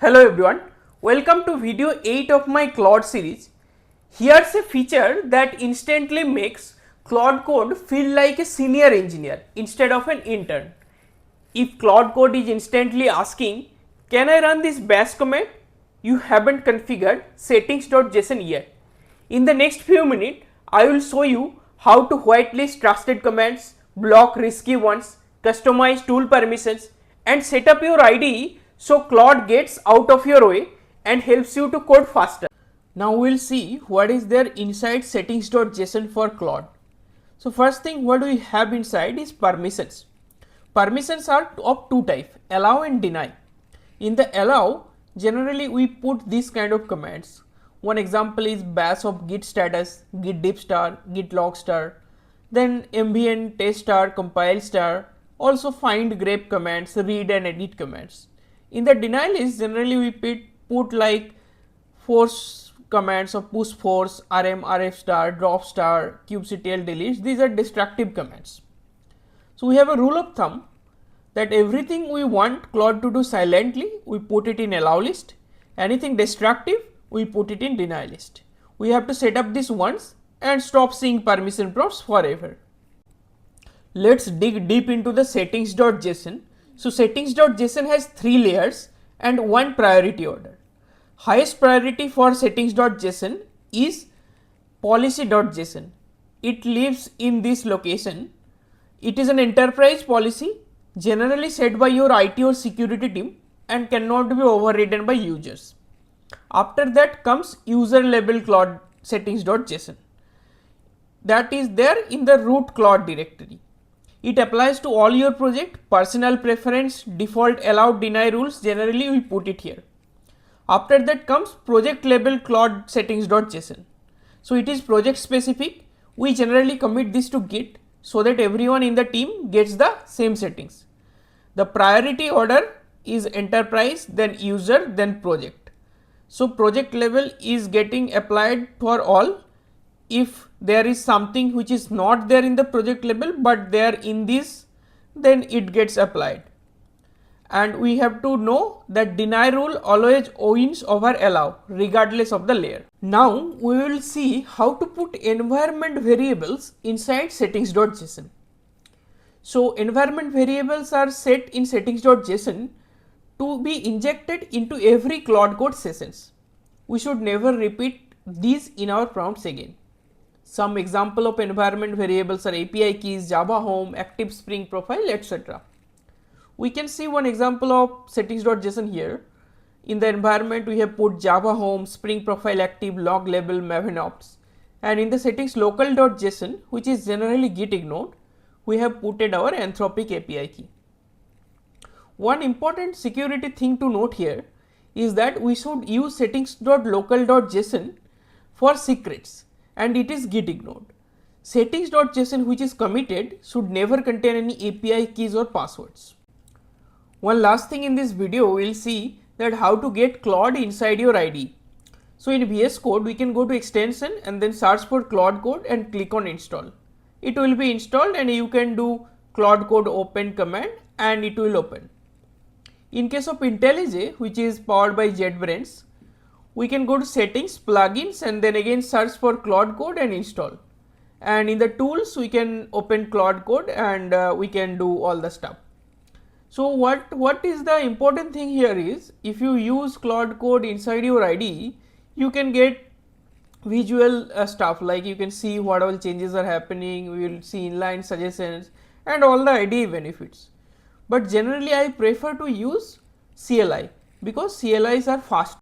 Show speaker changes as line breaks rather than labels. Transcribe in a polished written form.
Hello everyone, welcome to video 8 of my Claude series. Here's a feature that instantly makes Claude Code feel like a senior engineer instead of an intern. If Claude Code is instantly asking, can I run this bash command? You haven't configured settings.json yet. In the next few minutes, I will show you how to whitelist trusted commands, block risky ones, customize tool permissions, and set up your IDE so Claude gets out of your way and helps you to code faster. Now we will see what is there inside settings.json for Claude. So first thing what we have inside is permissions. Permissions are of two types, allow and deny. In the allow, generally we put this kind of commands. One example is bash of git status, git diff star, git log star, then mbn test star, compile star, also find grep commands, read and edit commands. In the deny list, generally we put like force commands of push force, rm, rf star, drop star, kubectl delete. These are destructive commands. So we have a rule of thumb that everything we want Claude to do silently, we put it in allow list. Anything destructive, we put it in deny list. We have to set up this once and stop seeing permission prompts forever. Let's dig deep into the settings.json. So settings.json has 3 layers and 1 priority order. Highest priority for settings.json is policy.json. It lives in this location. It is an enterprise policy generally set by your IT or security team and cannot be overridden by users. After that comes user level Claude settings.json. That is there in the root Claude directory. It applies to all your project, personal preference, default allow deny rules, generally we put it here. After that comes project level Claude settings.json. So it is project specific. We generally commit this to Git so that everyone in the team gets the same settings. The priority order is enterprise, then user, then project. So project level is getting applied for all. If there is something which is not there in the project level but there in this, then it gets applied. And we have to know that deny rule always wins over allow regardless of the layer. Now we will see how to put environment variables inside settings.json. So environment variables are set in settings.json to be injected into every Claude Code sessions. We should never repeat these in our prompts again. Some example of environment variables are API keys, Java home, active Spring profile, etc. We can see one example of settings.json here. In the environment we have put Java home, Spring profile active, log label, maven ops, and in the settings local.json, which is generally git ignored, we have putted our Anthropic API key. One important security thing to note here is that we should use settings.local.json for secrets and it is git ignored. Settings.json which is committed should never contain any API keys or passwords. One last thing in this video, we will see that how to get Claude inside your IDE. So in VS Code we can go to extension and then search for Claude Code and click on install. It will be installed and you can do Claude Code open command and it will open. In case of IntelliJ, which is powered by JetBrains, we can go to settings, plugins and then again search for Claude Code and install. And in the tools we can open Claude Code and we can do all the stuff. So what is the important thing here is if you use Claude Code inside your IDE, you can get visual stuff like you can see what all changes are happening, we will see inline suggestions and all the IDE benefits. But generally I prefer to use CLI because CLIs are fast.